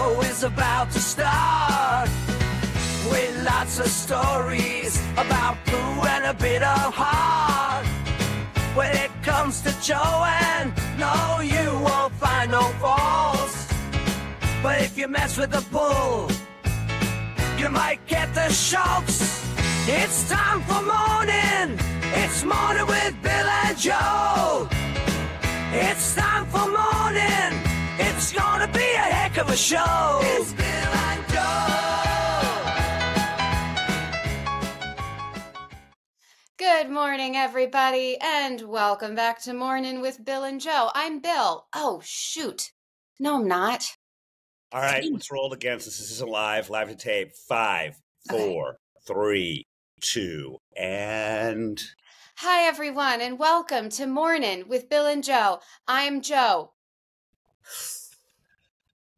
show is about to start, with lots of stories about poo and a bit of heart. When it comes to Joanne, no, you won't find no faults. But if you mess with the bull, you might get the shouts. It's time for Mornin'. It's Mornin' with Bill and Joe. It's time for Mornin'. It's gonna be a heck of a show. It's Bill and Joe. Good morning, everybody, and welcome back to Mornin' with Bill and Joe. I'm Bill. Oh, shoot. No, I'm not. All right, let's roll again since this isn't live to tape. 5, 4, 3, 2, and... Hi, everyone, and welcome to Mornin' with Bill and Joe. I'm Joe.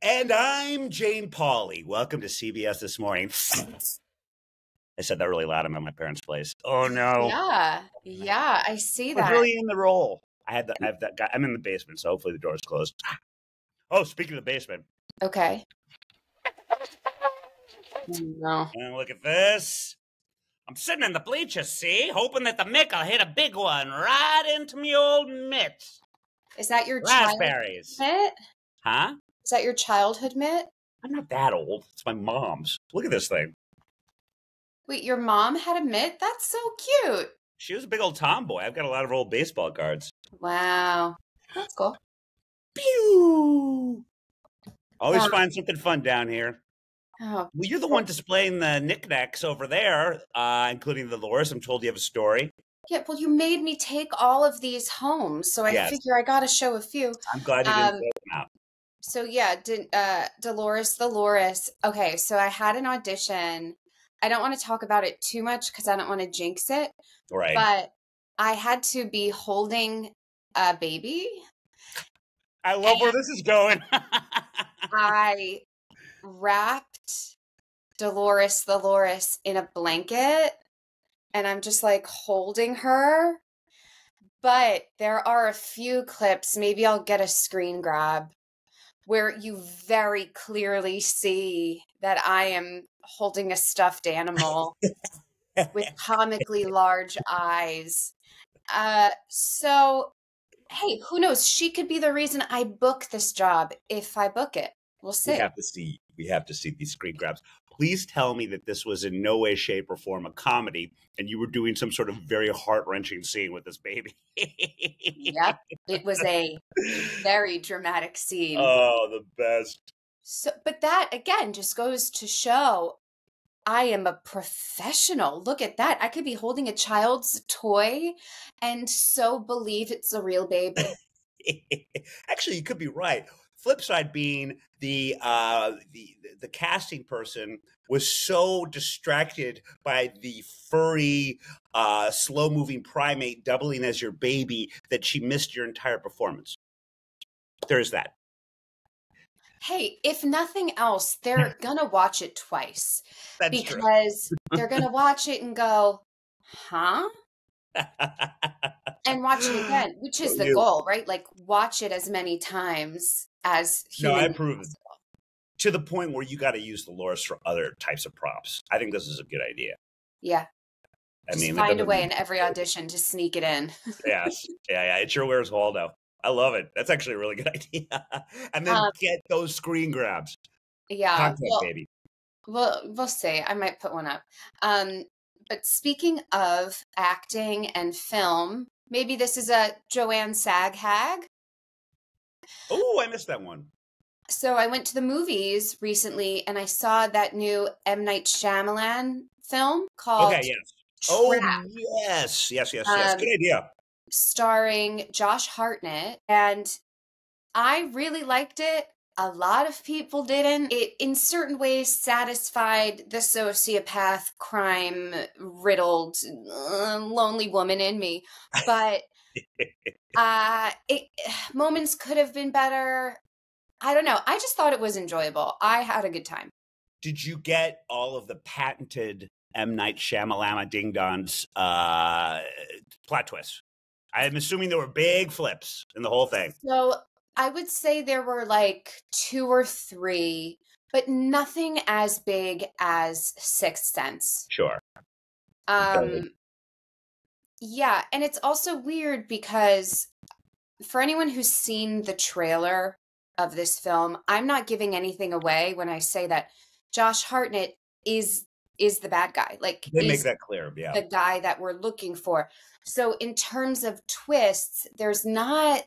And I'm Jane Pauley. Welcome to CBS This Morning. I said that really loud. I'm at my parents' place. Oh, no. Yeah, I see that. I'm really in the role. I have that guy. I'm in the basement, so hopefully the door's closed. Oh, speaking of the basement. Okay. No. And look at this. I'm sitting in the bleachers, see? Hoping that the mick'll hit a big one right into me old mitt. Is that your raspberries? Mitt? Huh? Is that your childhood mitt? I'm not that old. It's my mom's. Look at this thing. Wait, your mom had a mitt? That's so cute. She was a big old tomboy. I've got a lot of old baseball cards. Wow. That's cool. Pew! Always find something fun down here. Oh, well, you're the one displaying the knickknacks over there, including the Dolores. I'm told you have a story. Yeah, well, you made me take all of these home, so I figure I got to show a few. I'm glad you didn't throw them out. So, yeah, Dolores. Okay, so I had an audition. I don't want to talk about it too much because I don't want to jinx it. Right. But I had to be holding a baby. I love where this is going. I wrapped Dolores in a blanket, and I'm just like holding her. But there are a few clips, maybe I'll get a screen grab, where you very clearly see that I am holding a stuffed animal with comically large eyes. So, hey, who knows? She could be the reason I book this job if I book it. We'll see. We have to see these screen grabs. Please tell me that this was in no way, shape, or form a comedy, and you were doing some sort of very heart-wrenching scene with this baby. Yep, it was a very dramatic scene. Oh, the best. So, but that again just goes to show I am a professional. Look at that. I could be holding a child's toy and so believe it's a real baby. Actually, you could be right. Flip side being the casting person was so distracted by the furry, slow-moving primate doubling as your baby that she missed your entire performance. There's that. Hey, if nothing else, they're going to watch it twice. That's because they're going to watch it and go, huh? And watch it again, which is the goal, right? Like, watch it as many times as humanly I approve it. To the point where you got to use the Dolores for other types of props. I think this is a good idea. Yeah. I mean, find a way in every audition to sneak it in. Yes. Yeah. It sure wears Waldo. I love it. That's actually a really good idea. And then get those screen grabs. Yeah. Content, baby. We'll see. I might put one up. But speaking of acting and film, maybe this is a Joanne SAG hag. Oh, I missed that one. So I went to the movies recently and I saw that new M. Night Shyamalan film called Trap. Oh, yes. Good idea. Starring Josh Hartnett. And I really liked it. A lot of people didn't. It, in certain ways, satisfied the sociopath, crime-riddled, lonely woman in me. But moments could have been better. I don't know. I just thought it was enjoyable. I had a good time. Did you get all of the patented M. Night Shyamalan ding-dongs plot twists? I'm assuming there were big flips in the whole thing. So I would say there were like 2 or 3 but nothing as big as Sixth Sense. Sure. Yeah, and it's also weird because for anyone who's seen the trailer of this film, I'm not giving anything away when I say that Josh Hartnett is the bad guy. Like, They make is that clear, yeah. the guy that we're looking for. So in terms of twists, there's not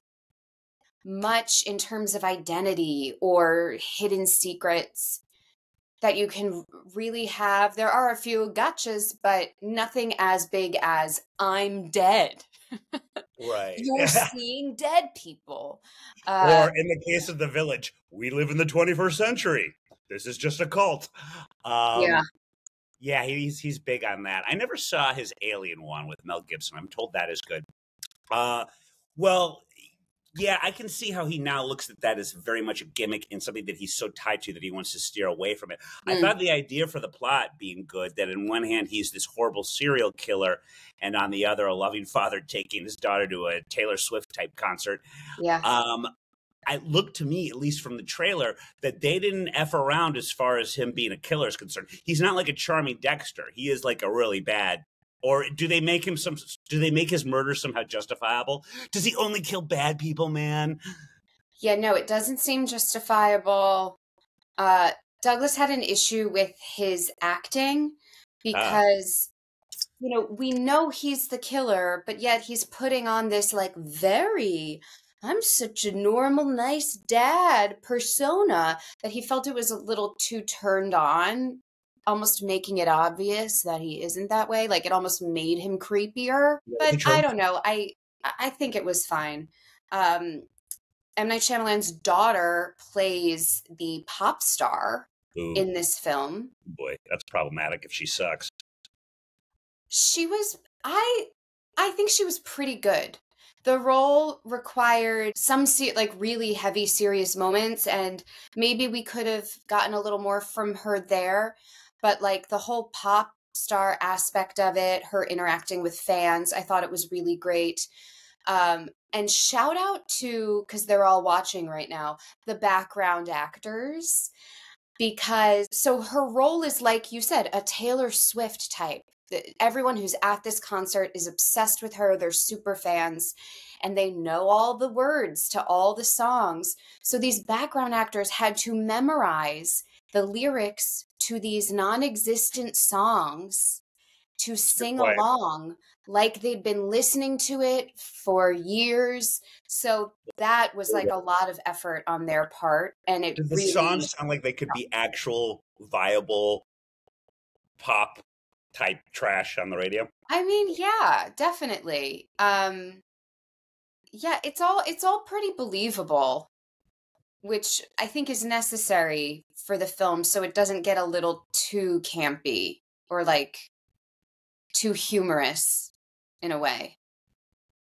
much in terms of identity or hidden secrets that you can really have. There are a few gotchas, but nothing as big as I'm dead. Right. You're seeing dead people. Or in the case of The Village, we live in the 21st century. This is just a cult. Yeah. Yeah, he's big on that. I never saw his Alien one with Mel Gibson. I'm told that is good. Well, yeah, I can see how he now looks at that as very much a gimmick and something that he's so tied to that he wants to steer away from it. I thought the idea for the plot being good, that in one hand he's this horrible serial killer, and on the other, a loving father taking his daughter to a Taylor Swift type concert. Yeah. It looked to me, at least from the trailer, that they didn't F around as far as him being a killer is concerned. He's not like a charming Dexter. He is like a really bad. Or do they make his murder somehow justifiable? Does he only kill bad people, man? Yeah, no, it doesn't seem justifiable. Douglas had an issue with his acting because, we know he's the killer, but yet he's putting on this like I'm such a normal, nice dad persona that he felt it was a little too turned on, almost making it obvious that he isn't that way. Like it almost made him creepier. But I don't know. I think it was fine. M. Night Shyamalan's daughter plays the pop star in this film. Boy, that's problematic if she sucks. She was, I think she was pretty good. The role required some really heavy, serious moments, and maybe we could have gotten a little more from her there. But like the whole pop star aspect of it, her interacting with fans, I thought it was really great. And shout out to, because they're all watching right now, the background actors. Because so her role is, like you said, a Taylor Swift type. Everyone who's at this concert is obsessed with her. They're super fans and they know all the words to all the songs. So these background actors had to memorize the lyrics to these non-existent songs to sing along like they'd been listening to it for years. So that was like a lot of effort on their part. And it Did the songs sound like they could be actual viable pop type trash on the radio? I mean, yeah, definitely. Yeah, it's all pretty believable, which I think is necessary for the film so it doesn't get a little too campy or like too humorous in a way.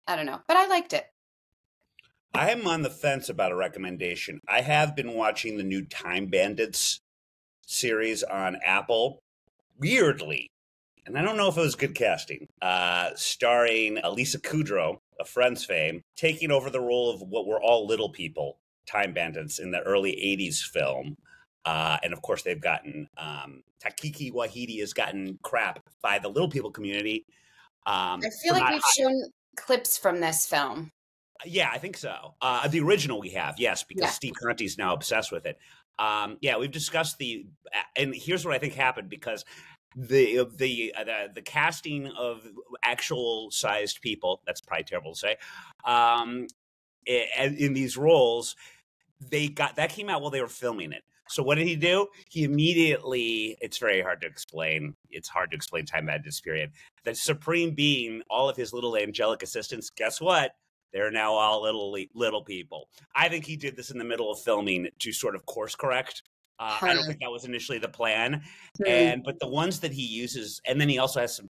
I don't know, but I liked it. I am on the fence about a recommendation. I have been watching the new Time Bandits series on Apple. Weirdly, and I don't know if it was good casting, starring Lisa Kudrow of Friends fame, taking over the role of what were all little people, Time Bandits, in the early 80s film. And of course, they've gotten, Takiki Wahidi has gotten crap by the little people community. I feel like we've shown clips from this film. Yeah, I think so. The original we have, yes, because Steve Conte's now obsessed with it. Yeah, we've discussed and here's what I think happened, because the casting of actual sized people, that's probably terrible to say, in these roles, that came out while they were filming it. So what did he do? He immediately, it's very hard to explain. It's hard to explain Time Bandits, period. The supreme being, all of his little angelic assistants, guess what? They're now all little people. I think he did this in the middle of filming to sort of course correct. I don't think that was initially the plan. But the ones that he uses, and then he also has some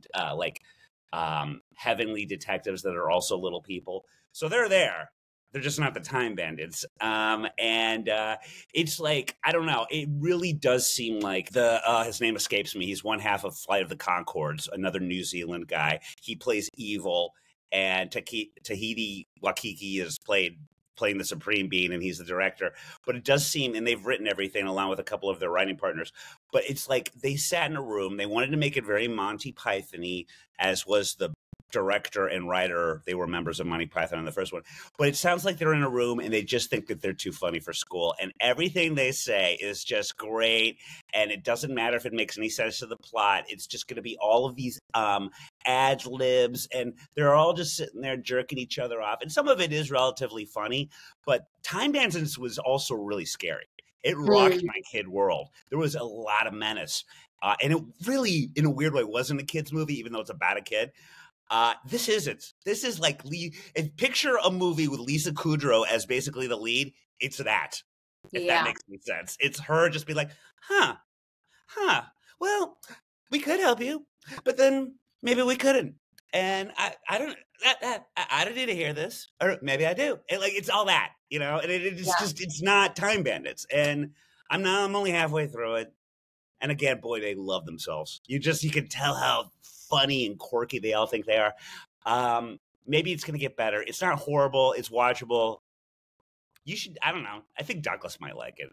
heavenly detectives that are also little people. So they're there. They're just not the Time Bandits. It's like, I don't know. It really does seem like his name escapes me. He's one half of Flight of the Conchords, another New Zealand guy. He plays evil. And Tahiti Wakiki is played playing the Supreme Being, and he's the director. But it does seem, and they've written everything along with a couple of their writing partners, but it's like they sat in a room. They wanted to make it very Monty Python-y, as was the director and writer. They were members of Monty Python in the first one. But it sounds like they're in a room and they just think that they're too funny for school. And everything they say is just great. And it doesn't matter if it makes any sense to the plot. It's just going to be all of these ad libs. And they're all just sitting there jerking each other off. And some of it is relatively funny. But Time Bandits was also really scary. It rocked my kid world. There was a lot of menace. And it really, in a weird way, wasn't a kid's movie, even though it's about a kid. This isn't. This is like picture a movie with Lisa Kudrow as basically the lead. It's that. If that makes any sense. It's her just be like, huh. Well, we could help you, but then maybe we couldn't. And I don't. I don't need to hear this, or maybe I do. And like it's all that, you know. And it's just it's not Time Bandits. And I'm only halfway through it. And again, boy, they love themselves. You can tell how funny and quirky they all think they are. Maybe it's going to get better. It's not horrible. It's watchable. You should. I don't know. I think Douglas might like it.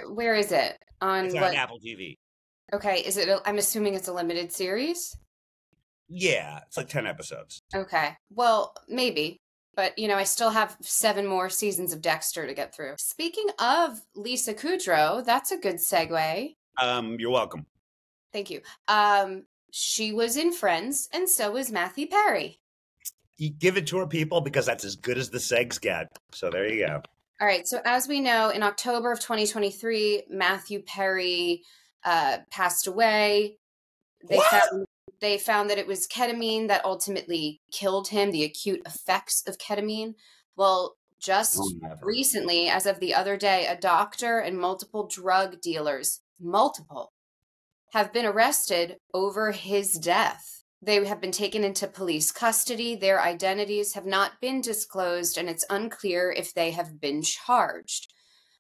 Where is it on? It's on Apple TV. Okay, is it? I'm assuming it's a limited series. Yeah, it's like 10 episodes. Okay, well, maybe. But, I still have 7 more seasons of Dexter to get through. Speaking of Lisa Kudrow, that's a good segue. You're welcome. Thank you. She was in Friends, and so was Matthew Perry. You give it to her, people, because that's as good as the segs get. So there you go. All right. So as we know, in October of 2023, Matthew Perry passed away. They found that it was ketamine that ultimately killed him, the acute effects of ketamine. Well, just recently, as of the other day, a doctor and multiple drug dealers, have been arrested over his death. They have been taken into police custody. Their identities have not been disclosed, and it's unclear if they have been charged.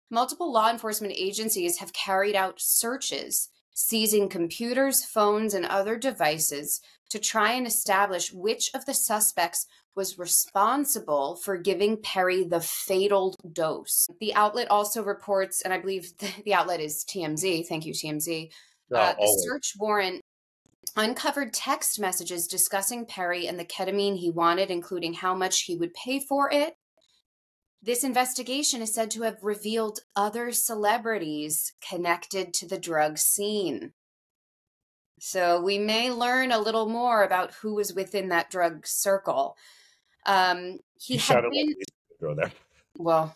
Multiple law enforcement agencies have carried out searches, seizing computers, phones, and other devices to try and establish which of the suspects was responsible for giving Perry the fatal dose. The outlet also reports, and I believe the outlet is TMZ, thank you, TMZ, the search warrant uncovered text messages discussing Perry and the ketamine he wanted, including how much he would pay for it. This investigation is said to have revealed other celebrities connected to the drug scene. So we may learn a little more about who was within that drug circle. He had been well,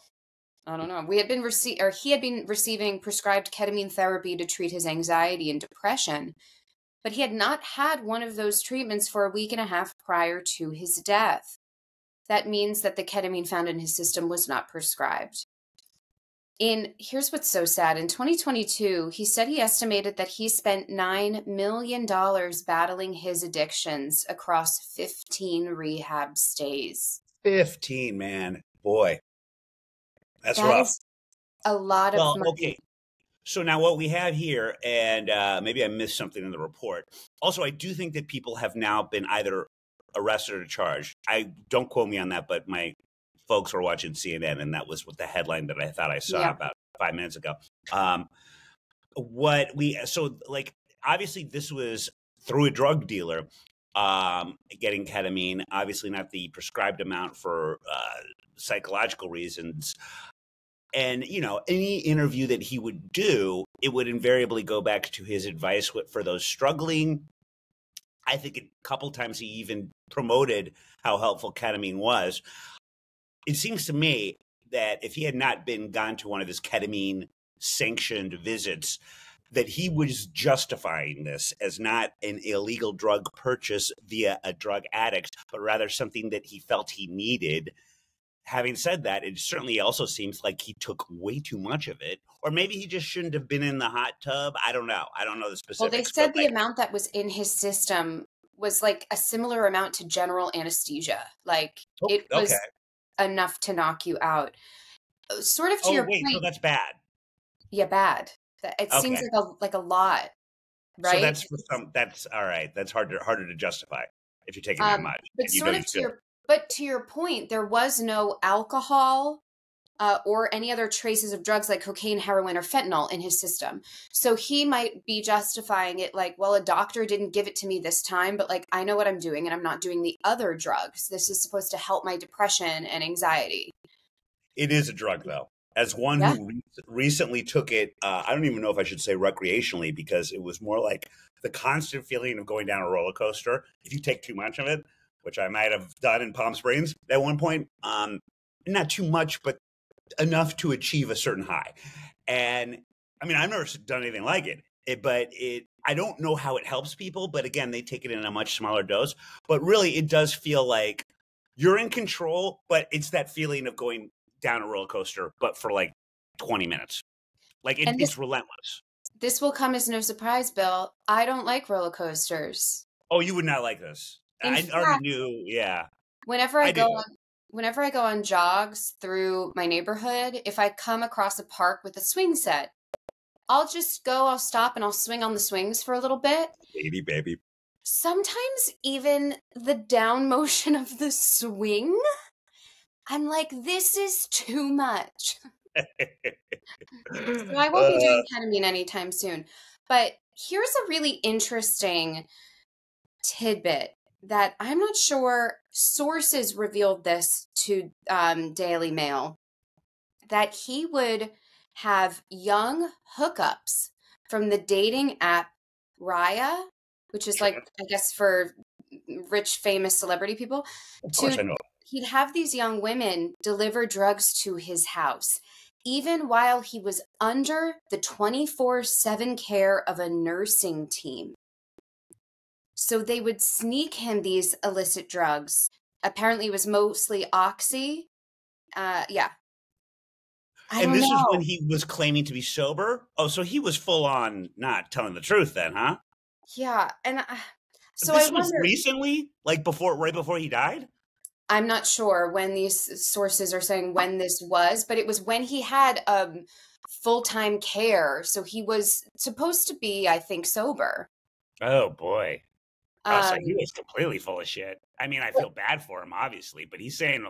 I don't know. He had been receiving prescribed ketamine therapy to treat his anxiety and depression, but he had not had one of those treatments for a week and a half prior to his death. That means that the ketamine found in his system was not prescribed. Here's what's so sad. In 2022, he said he estimated that he spent $9 million battling his addictions across 15 rehab stays. 15, man. Boy. That's rough. Is a lot of money. Okay. So now what we have here, and maybe I missed something in the report. Also, I do think that people have now been either arrested or charged. Don't quote me on that, but my folks were watching CNN, and that was what the headline that I thought I saw about 5 minutes ago. Obviously this was through a drug dealer getting ketamine, obviously not the prescribed amount for psychological reasons. And, any interview that he would do, it would invariably go back to his advice for those struggling. I think a couple times he even promoted how helpful ketamine was. It seems to me that if he had not been gone to one of his ketamine sanctioned visits, that he was justifying this as not an illegal drug purchase via a drug addict, but rather something that he felt he needed. Having said that, it certainly also seems like he took way too much of it, or maybe he just shouldn't have been in the hot tub. I don't know. I don't know the specifics. Well, they said the amount that was in his system was like a similar amount to general anesthesia. It was enough to knock you out. Sort of to your point. So that's bad. Yeah, bad. It seems like a lot, right? So that's all right. That's harder to justify if you're taking that much. But sort of to your But to your point, there was no alcohol or any other traces of drugs like cocaine, heroin, or fentanyl in his system. So he might be justifying it like, well, a doctor didn't give it to me this time, but like, I know what I'm doing and I'm not doing the other drugs. This is supposed to help my depression and anxiety. It is a drug, though. As one Yeah. who recently took it, I don't even know if I should say recreationally, because it was more like the constant feeling of going down a roller coaster. If you take too much of it, which I might have done in Palm Springs at one point, not too much, but enough to achieve a certain high. And I mean, I've never done anything like it, but I don't know how it helps people. But again, they take it in a much smaller dose. But really, it does feel like you're in control, but it's that feeling of going down a roller coaster, but for like 20 minutes. Like it's relentless. This will come as no surprise, Bill. I don't like roller coasters. Oh, you would not like this. I already knew. Yeah. Whenever I go on jogs through my neighborhood, if I come across a park with a swing set, I'll stop and I'll swing on the swings for a little bit. Baby. Sometimes even the down motion of the swing, I'm like, this is too much. So I won't be doing ketamine anytime soon. But here's a really interesting tidbit that I'm not sure. Sources revealed this to Daily Mail, that he would have young hookups from the dating app Raya, which is like, I guess, for rich, famous celebrity people. Of course I know. He'd have these young women deliver drugs to his house, even while he was under the 24/7 care of a nursing team. So they would sneak him these illicit drugs. Apparently it was mostly Oxy. Yeah. And this is when he was claiming to be sober? Oh, so he was full on not telling the truth then, huh? Yeah. And so this was recently? Like right before he died? I'm not sure when these sources are saying when this was, but it was when he had full-time care. So he was supposed to be, I think, sober. Oh, boy. So he was completely full of shit. I mean, I feel bad for him, obviously, but he's saying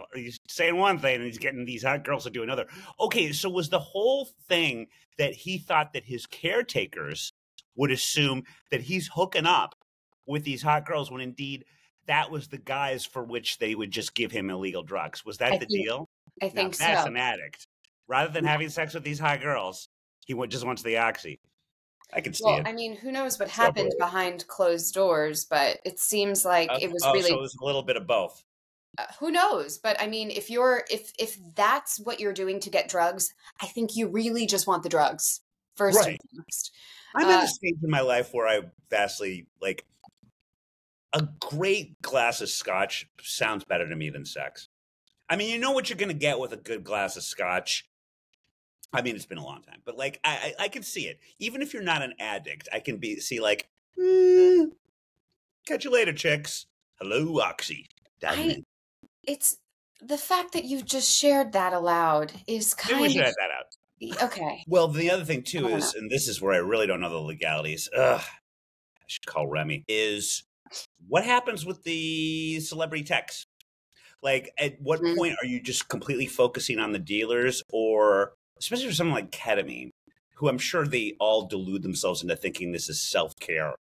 one thing and he's getting these hot girls to do another. Okay, so was the whole thing that he thought that his caretakers would assume that he's hooking up with these hot girls when indeed that was the guise for which they would just give him illegal drugs? Was that the deal? I think so. That's an addict. Rather than having sex with these hot girls, he just wants the Oxy. I can see it. I mean, who knows what happened behind closed doors, but it seems like it was really. So it was a little bit of both. Who knows? But I mean, if that's what you're doing to get drugs, I think you really just want the drugs first and foremost. I'm at a stage in my life where I vastly like a great glass of scotch sounds better to me than sex. I mean, you know what you're going to get with a good glass of scotch. I mean, it's been a long time, but like, I can see it. Even if you're not an addict, I can see like, catch you later, chicks. Hello, Oxy. It's the fact that you just shared that aloud is kind of. Shared that out. Okay. Well, the other thing too is, and this is where I really don't know the legalities. I should call Remy. Is what happens with the celebrity techs? Like, at what point are you just completely focusing on the dealers, or especially for something like ketamine, who I'm sure they all delude themselves into thinking this is self-care,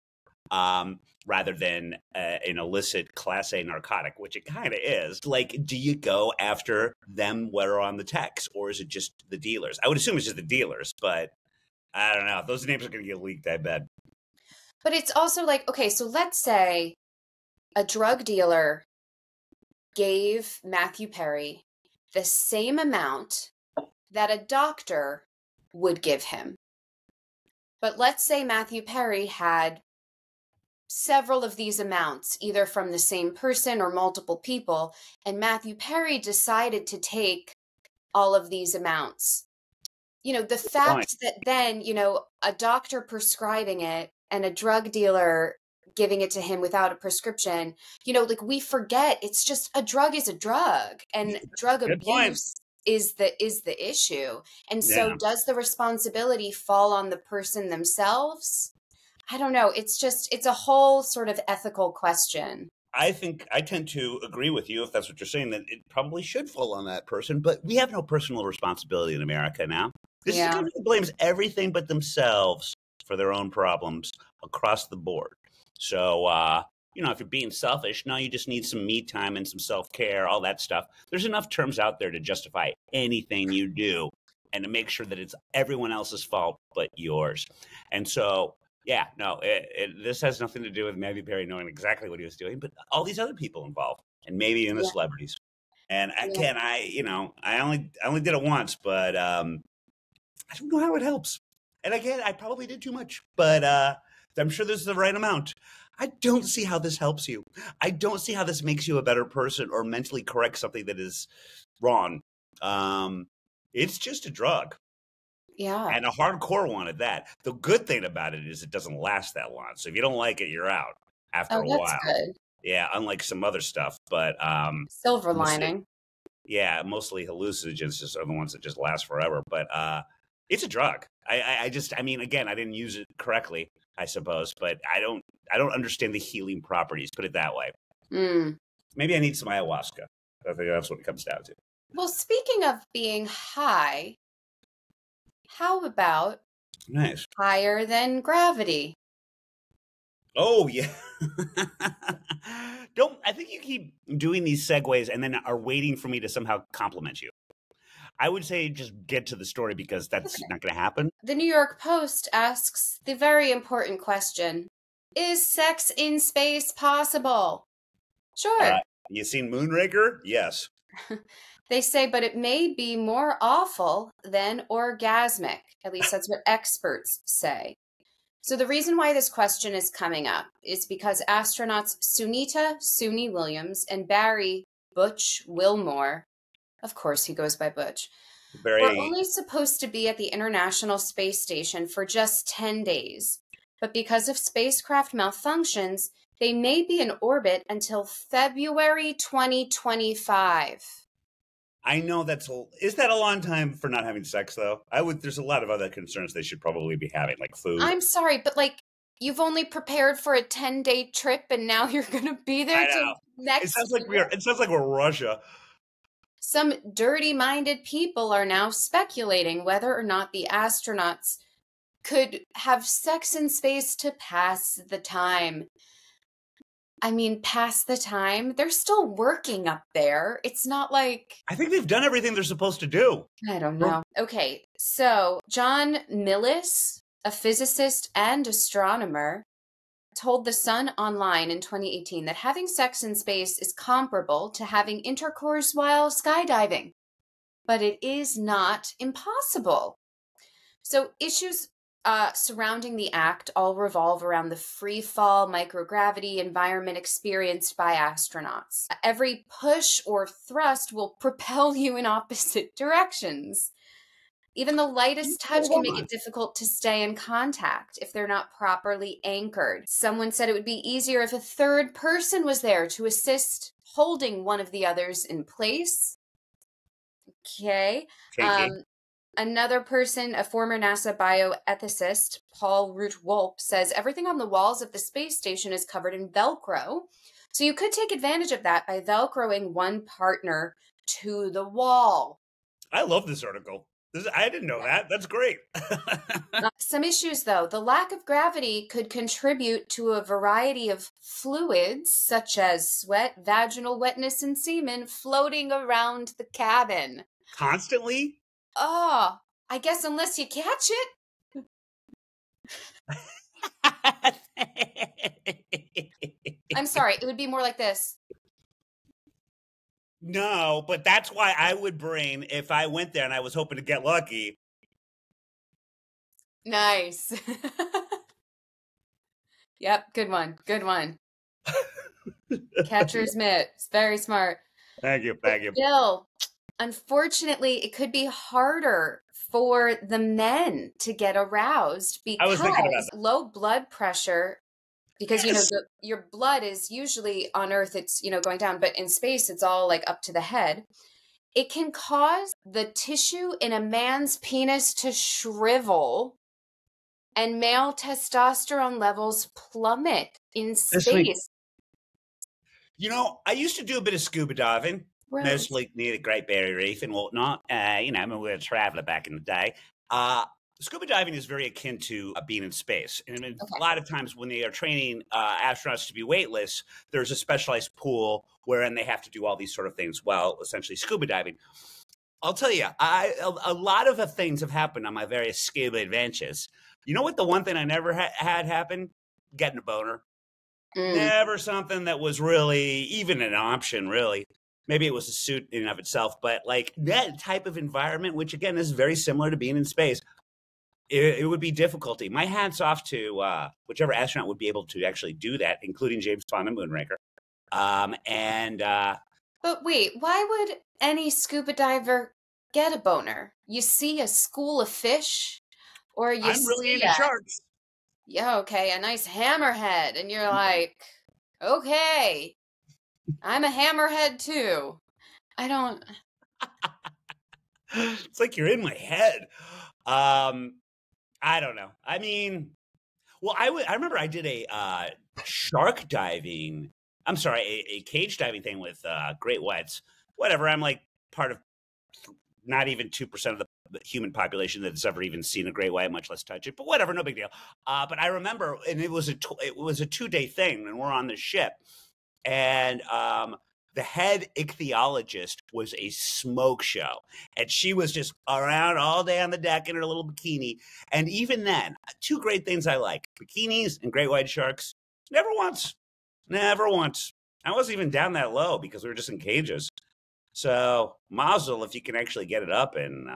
rather than an illicit Class A narcotic, which it kind of is. Like, do you go after them what are on the techs, or is it just the dealers? I would assume it's just the dealers, but I don't know. Those names are going to get leaked, I bet. But it's also like, okay, so let's say a drug dealer gave Matthew Perry the same amount that a doctor would give him. But let's say Matthew Perry had several of these amounts, either from the same person or multiple people, and Matthew Perry decided to take all of these amounts. You know, the fact that then, you know, a doctor prescribing it and a drug dealer giving it to him without a prescription, you know, like we forget it's just a drug is a drug, and drug abuse is the issue. And so does the responsibility fall on the person themselves? I don't know. It's a whole sort of ethical question. I think I tend to agree with you if that's what you're saying, that it probably should fall on that person. But we have no personal responsibility in America now. This is a Yeah. country that blames everything but themselves for their own problems across the board. So, if you're being selfish, no, you just need some me time and some self-care, all that stuff. There's enough terms out there to justify anything you do and to make sure that it's everyone else's fault but yours. And so, yeah, no, this has nothing to do with Matthew Perry knowing exactly what he was doing, but all these other people involved, and maybe even the Yeah. celebrities. And Yeah. again, I only did it once, but I don't know how it helps. And again, I probably did too much, but I'm sure this is the right amount. I don't see how this helps you. I don't see how this makes you a better person or mentally corrects something that is wrong. It's just a drug. Yeah. And a hardcore one at that. The good thing about it is it doesn't last that long. So if you don't like it, you're out after Oh, a that's while. good. Yeah, unlike some other stuff. But Silver mostly, lining. yeah, mostly hallucinogens just are the ones that just last forever. But it's a drug. I mean, again, I didn't use it correctly, I suppose, but I don't understand the healing properties. Put it that way. Maybe I need some ayahuasca. I think that's what it comes down to. Well, speaking of being high, how about Nice. higher than gravity? Oh yeah. I think you keep doing these segues and then are waiting for me to somehow compliment you. I would say just get to the story because that's not going to happen. The New York Post asks the very important question: is sex in space possible? Sure. You seen Moonraker? Yes. They say, but it may be more awful than orgasmic. At least that's what experts say. So the reason why this question is coming up is because astronauts Sunita Suni Williams and Barry Butch Wilmore, of course he goes by Butch, were only supposed to be at the International Space Station for just 10 days. But because of spacecraft malfunctions, they may be in orbit until February 2025. I know is that a long time for not having sex though? There's a lot of other concerns they should probably be having, like food. I'm sorry, but you've only prepared for a 10-day trip and now you're going to be there till next year. It sounds like we're Russia. Some dirty-minded people are now speculating whether or not the astronauts could have sex in space to pass the time. I mean, pass the time? They're still working up there. It's not like... I think they've done everything they're supposed to do. I don't know. Okay, so John Millis, a physicist and astronomer, told The Sun Online in 2018 that having sex in space is comparable to having intercourse while skydiving, but it is not impossible. So issues surrounding the act all revolve around the free fall microgravity environment experienced by astronauts. Every push or thrust will propel you in opposite directions. Even the lightest touch can make it difficult to stay in contact if they're not properly anchored. Someone said it would be easier if a third person was there to assist holding one of the others in place. Okay. Another person, a former NASA bioethicist, Paul Root-Wolpe, says everything on the walls of the space station is covered in Velcro. So you could take advantage of that by Velcroing one partner to the wall. I love this article. I didn't know that. That's great. Some issues, though. The lack of gravity could contribute to a variety of fluids, such as sweat, vaginal wetness, and semen floating around the cabin. Constantly? Oh, I guess unless you catch it. I'm sorry. It would be more like this. No, but that's why I would bring, if I went there and I was hoping to get lucky. Nice. Yep, good one. Good one. Catcher's mitt. It's very smart. Thank you. Still, unfortunately, it could be harder for the men to get aroused because low blood pressure, because, your blood is usually on Earth, it's, going down, but in space, it's all up to the head. It can cause the tissue in a man's penis to shrivel and male testosterone levels plummet in space. You know, I used to do a bit of scuba diving, Gross. mostly near the Great Barrier Reef and whatnot. You know, I mean, we were a traveler back in the day. Uh, Scuba diving is very akin to being in space. And I mean, a Okay. lot of times when they are training astronauts to be weightless, there's a specialized pool wherein they have to do all these sort of things while essentially scuba diving. I'll tell you, a lot of things have happened on my various scuba adventures. You know what? The one thing I never had happen? Getting a boner. Mm. Never something that was really even an option, really. Maybe it was a suit in and of itself, but like that type of environment, which again is very similar to being in space, it would be difficulty. My hat's off to whichever astronaut would be able to actually do that, including James Bond and Moonraker. And But wait, why would any scuba diver get a boner? You see a school of fish, or you I'm really see into sharks. yeah, okay, a nice hammerhead, and you're like, okay, I'm a hammerhead too. I don't. It's like you're in my head. I don't know. I mean, well, I remember I did a shark diving. I'm sorry, a cage diving thing with great whites. Whatever. I'm like part of not even 2% of the human population that's ever even seen a great white, much less touch it. But whatever, no big deal. But I remember, and it was a 2-day thing, and we're on the ship, and the head ichthyologist was a smoke show, and she was just around all day on the deck in her little bikini. And even then, two great things I like: bikinis and great white sharks. Never once, never once. I wasn't even down that low because we were just in cages. So mazel if you can actually get it up in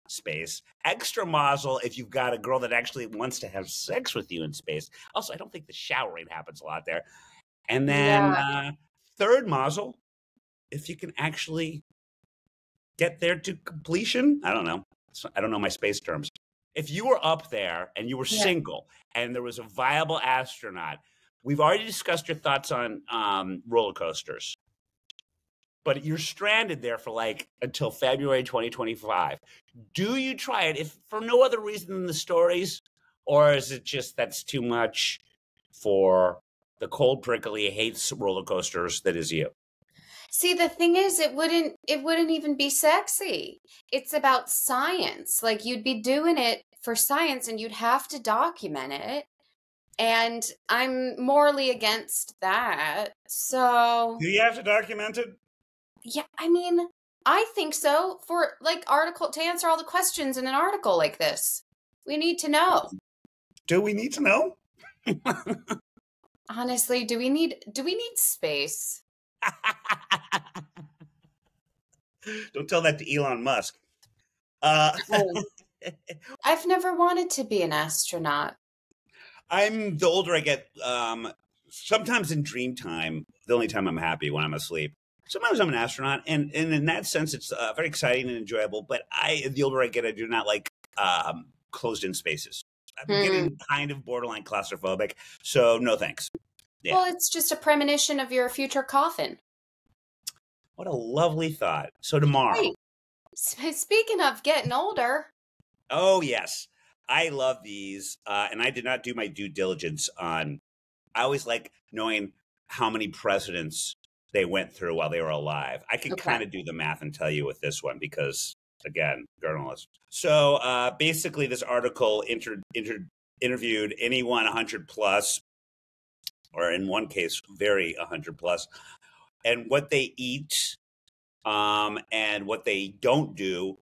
space. Extra mazel if you've got a girl that actually wants to have sex with you in space. Also, I don't think the showering happens a lot there. And then Yeah. third mazel, if you can actually get there to completion. I don't know. I don't know my space terms. If you were up there and you were Yeah. single and there was a viable astronaut, we've already discussed your thoughts on roller coasters, but you're stranded there for like until February 2025. Do you try it if for no other reason than the stories, or is it just that's too much for the cold prickly hates roller coasters that is you? See, the thing is, it wouldn't even be sexy. It's about science. Like you'd be doing it for science and you'd have to document it. And I'm morally against that. So, Do you have to document it? yeah, I mean, I think so for like article to answer all the questions in an article like this. We need to know. Do we need to know? Honestly, do we need space? Don't tell that to Elon Musk. Uh, Oh, I've never wanted to be an astronaut. I'm the older I get. Sometimes in dream time, the only time I'm happy when I'm asleep. Sometimes I'm an astronaut, and in that sense, it's very exciting and enjoyable. But the older I get, I do not like closed-in spaces. I'm Hmm. getting kind of borderline claustrophobic, so no thanks. Yeah, Well, it's just a premonition of your future coffin. what a lovely thought. So tomorrow, Hey, speaking of getting older, oh yes, I love these, and I did not do my due diligence on. I always like knowing how many presidents they went through while they were alive. I could okay. kind of do the math and tell you with this one because, again, journalist. So basically, this article interviewed anyone 100 plus, or in one case, very 100 plus, and what they eat and what they don't do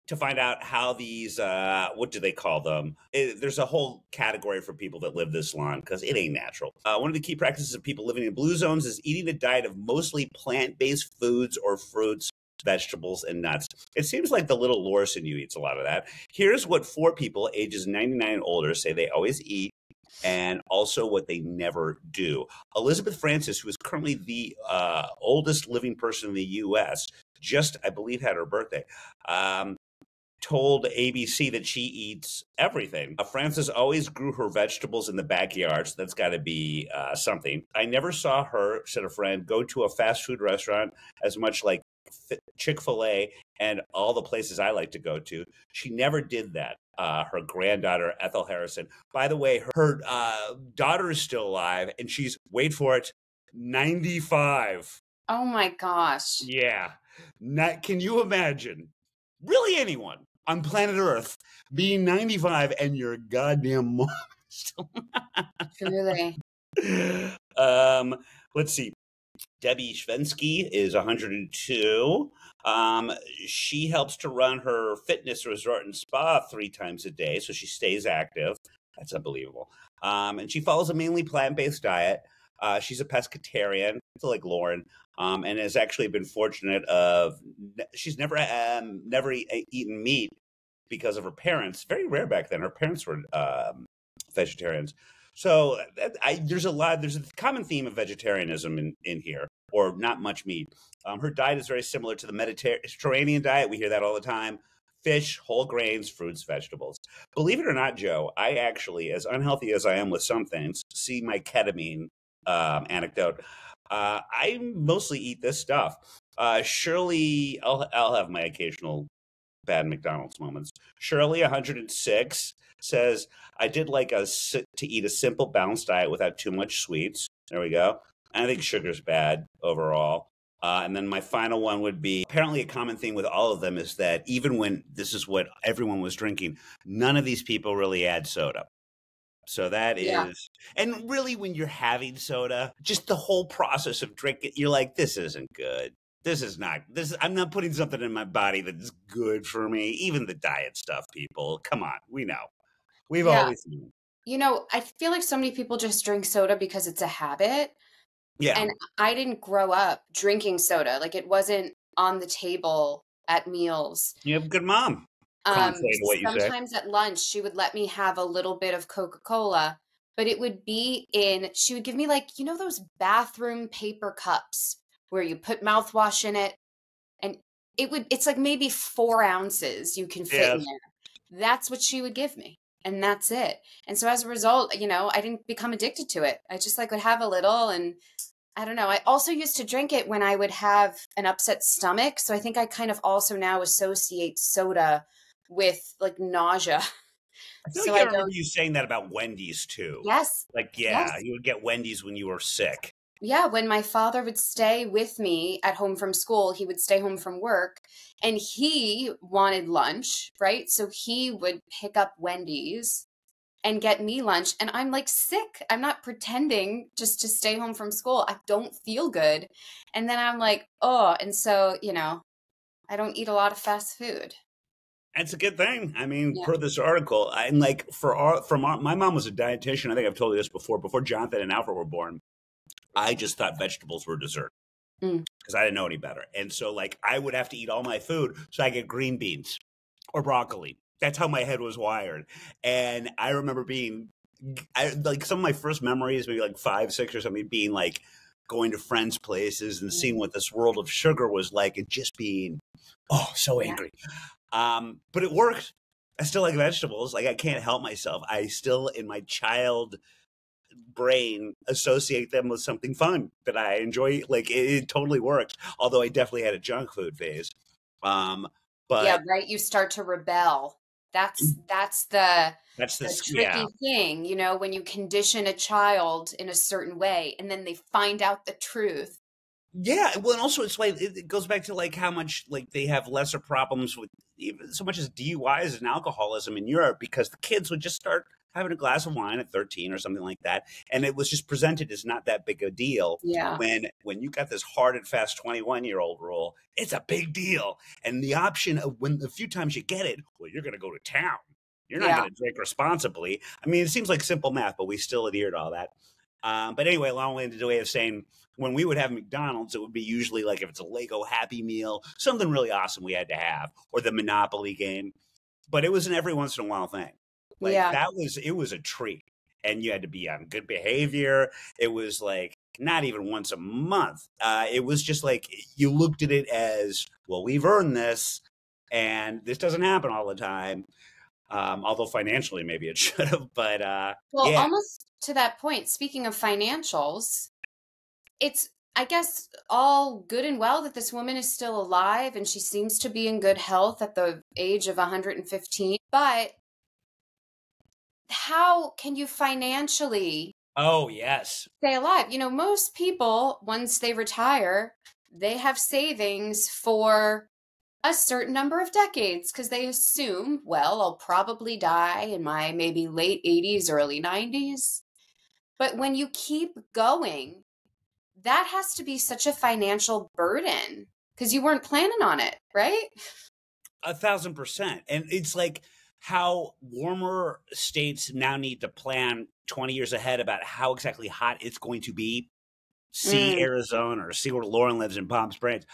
to find out how these what do they call them, there's a whole category for people that live this long because it ain't natural. One of the key practices of people living in blue zones is eating a diet of mostly plant-based foods or fruits, vegetables, and nuts. It seems like the little Loris in you eats a lot of that. Here's what 4 people ages 99 and older say they always eat, and also what they never do. Elizabeth Francis, who is currently the oldest living person in the U.S., just, I believe, had her birthday. Told ABC that she eats everything. Frances always grew her vegetables in the backyard, so that's got to be something. I never saw her, said a friend, go to a fast food restaurant as much like Chick-fil-A and all the places I like to go to. She never did that. Her granddaughter, Ethel Harrison. By the way, her daughter is still alive, and she's, wait for it, 95. Oh my gosh. Yeah. Can you imagine? Really anyone on planet Earth being 95 and your goddamn mom still. Truly. Let's see. Debbie Svensky is 102. She helps to run her fitness resort and spa 3 times a day, so she stays active. That's unbelievable. And she follows a mainly plant-based diet. She's a pescatarian, so like Lauren, and has actually been fortunate of she's never eaten meat because of her parents. Very rare back then. Her parents were vegetarians. So there's a common theme of vegetarianism in here, or not much meat. Her diet is very similar to the Mediterranean diet. We hear that all the time. Fish, whole grains, fruits, vegetables. Believe it or not, Joe, I actually, as unhealthy as I am with some things, see my ketamine anecdote. I mostly eat this stuff. Shirley, I'll have my occasional bad McDonald's moments. Shirley, 106, says, I did like to eat a simple, balanced diet without too much sweets. There we go. I think sugar's bad overall. And then my final one would be, apparently a common thing with all of them is that even when this is what everyone was drinking, none of these people really add soda. So that is, and really when you're having soda, just the whole process of drinking, you're like, this isn't good. I'm not putting something in my body that's good for me. Even the diet stuff, people, come on, we know. We've always known. You know, I feel like so many people just drink soda because it's a habit. Yeah. And I didn't grow up drinking soda. Like, it wasn't on the table at meals. You have a good mom. Contrary to what you say. Sometimes at lunch, she would let me have a little bit of Coca-Cola, but it would be she would give me, like, you know, those bathroom paper cups where you put mouthwash in it, and it's like maybe 4 ounces you can fit in there. That's what she would give me, and that's it. And so as a result, you know, I didn't become addicted to it. I just like would have a little, and I don't know. I also used to drink it when I would have an upset stomach. So I think I kind of also now associate soda with like nausea. I feel like I remember you saying that about Wendy's too. Yes. Like, you would get Wendy's when you were sick. Yeah, when my father would stay with me at home from school, he would stay home from work, and he wanted lunch, right? So he would pick up Wendy's and get me lunch, and I'm like sick. I'm not pretending just to stay home from school. I don't feel good. And then I'm like, oh, and so, you know, I don't eat a lot of fast food. That's a good thing. I mean, per this article, I'm like, my mom was a dietitian. I think I've told you this before Jonathan and Alfred were born. I just thought vegetables were dessert because I didn't know any better. And so, like, I would have to eat all my food so I get green beans or broccoli. That's how my head was wired. And I remember like some of my first memories, maybe like 5, 6 or something, being like going to friends' places and seeing what this world of sugar was like and just being, so angry. But it worked. I still like vegetables. Like, I can't help myself. I still, in my child brain, associate them with something fun that I enjoy. Like, it totally works. Although I definitely had a junk food phase. But yeah, right. You start to rebel. That's the tricky thing, you know, when you condition a child in a certain way and then they find out the truth. Yeah, well, and also it's like it goes back to like how much like they have lesser problems with even so much as DUIs and alcoholism in Europe because the kids would just start having a glass of wine at 13 or something like that, and it was just presented as not that big a deal. Yeah. When you got this hard and fast 21-year-old rule, it's a big deal, and the option of when the few times you get it, well, you're going to go to town. You're not going to drink responsibly. I mean, it seems like simple math, but we still adhere to all that. But anyway, long-winded way of saying when we would have McDonald's, it would be usually like if it's a Lego Happy Meal, something really awesome we had to have, or the Monopoly game. But it was an every once in a while thing. Like it was a treat. And you had to be on good behavior. It was like not even once a month. It was just like you looked at it as, well, we've earned this, and this doesn't happen all the time. Although financially maybe it should have, but almost to that point, speaking of financials, it's, I guess, all good and well that this woman is still alive and she seems to be in good health at the age of 115. But how can you financially Oh, yes. Stay alive. Most people, once they retire, they have savings for a certain number of decades because they assume, well, I'll probably die in my maybe late 80s, early 90s. But when you keep going, that has to be such a financial burden because you weren't planning on it, right? 1,000%. And it's like how warmer states now need to plan 20 years ahead about how exactly hot it's going to be. See Arizona or see where Lauren lives in Palm Springs.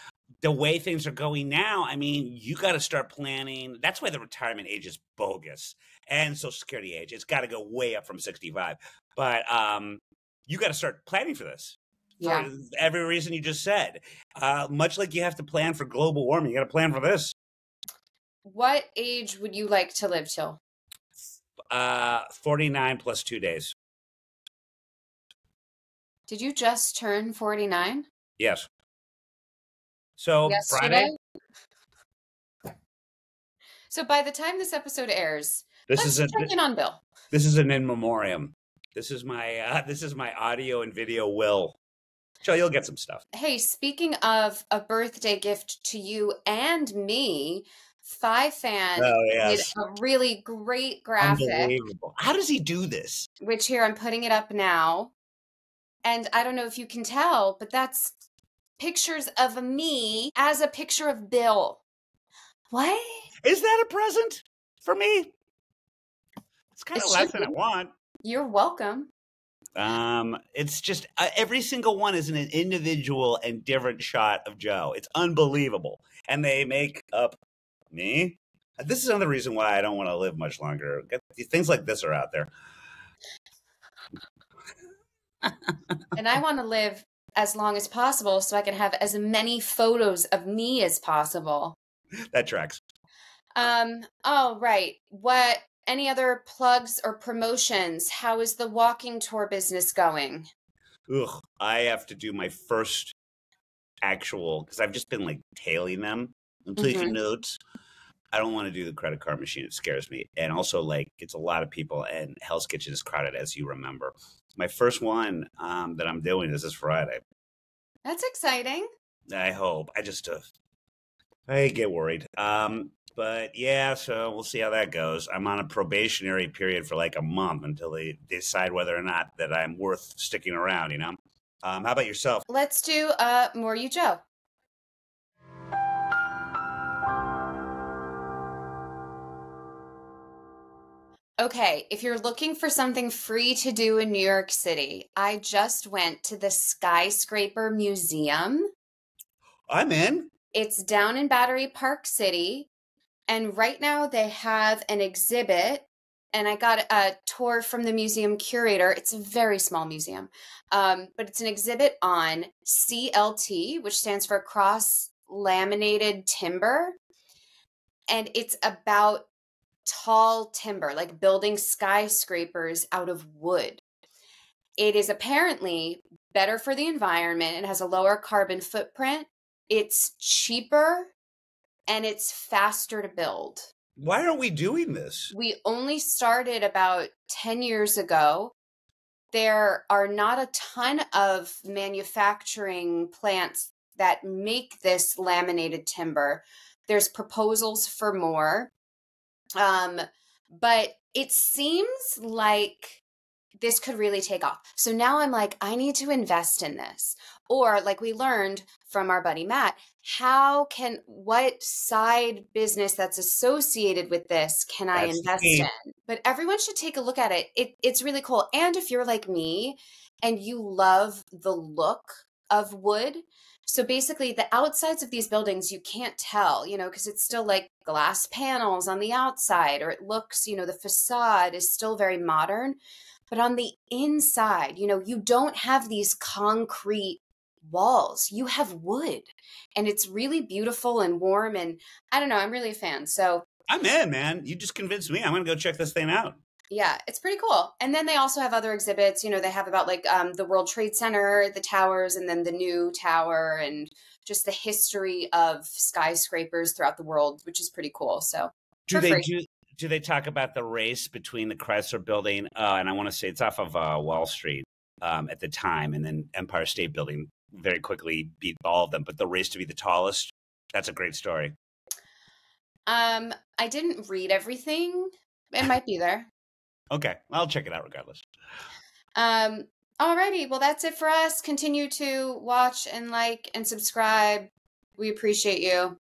The way things are going now, I mean, you got to start planning. That's why the retirement age is bogus, and Social Security age. It's got to go way up from 65. But you got to start planning for this. Yeah. For every reason you just said. Much like you have to plan for global warming, you got to plan for this. What age would you like to live till? 49 plus 2 days. Did you just turn 49? Yes. So Yesterday? Friday. So by the time this episode airs, This let's is check in on Bill. This is an in memoriam. This is my audio and video will. So you'll get some stuff. Hey, speaking of a birthday gift to you and me, Five Fan did a really great graphic. Unbelievable. How does he do this? Which here I'm putting it up now. And I don't know if you can tell, but that's pictures of me as a picture of Bill. What? Is that a present for me? It's kind of less than I want. You're welcome. It's just every single one is an individual and different shot of Joe. It's unbelievable. And they make up me. This is another reason why I don't want to live much longer. Things like this are out there. And I want to live as long as possible so I can have as many photos of me as possible. That tracks. Oh, right. Any other plugs or promotions? How is the walking tour business going? Ugh, I have to do my first actual, because I've just been like tailing them and taking notes. I don't want to do the credit card machine. It scares me. And also, like, it's a lot of people, and Hell's Kitchen is crowded, as you remember. My first one that I'm doing is this Friday. That's exciting. I hope. I get worried. But yeah, so we'll see how that goes. I'm on a probationary period for like a month until they decide whether or not that I'm worth sticking around, you know? How about yourself? Let's do More You Joe. Okay, if you're looking for something free to do in New York City, I just went to the Skyscraper Museum. I'm in. It's down in Battery Park City. And right now they have an exhibit, and I got a tour from the museum curator. It's a very small museum, but it's an exhibit on CLT, which stands for cross-laminated timber. And it's about tall timber, like building skyscrapers out of wood. It is apparently better for the environment. It has a lower carbon footprint. It's cheaper. And it's faster to build. Why aren't we doing this? We only started about 10 years ago. There are not a ton of manufacturing plants that make this laminated timber. There's proposals for more. But it seems like this could really take off. So now I'm like, I need to invest in this. Or like we learned from our buddy Matt, what side business that's associated with this can I invest in? But everyone should take a look at it. It's really cool. And if you're like me and you love the look of wood, so basically the outsides of these buildings, you can't tell, because it's still like glass panels on the outside, or it looks, the facade is still very modern. But on the inside, you don't have these concrete walls. You have wood, and it's really beautiful and warm. And I don't know, I'm really a fan. So I'm in, man. You just convinced me. I'm going to go check this thing out. Yeah, it's pretty cool. And then they also have other exhibits. They have about like the World Trade Center, the towers, and then the new tower, and just the history of skyscrapers throughout the world, which is pretty cool. So do they talk about the race between the Chrysler building and I want to say it's off of Wall Street at the time, and then Empire State Building very quickly beat all of them. But the race to be the tallest, that's a great story. I didn't read everything. It might be there. Okay, I'll check it out regardless. Alrighty, well, that's it for us. Continue to watch and like and subscribe. We appreciate you.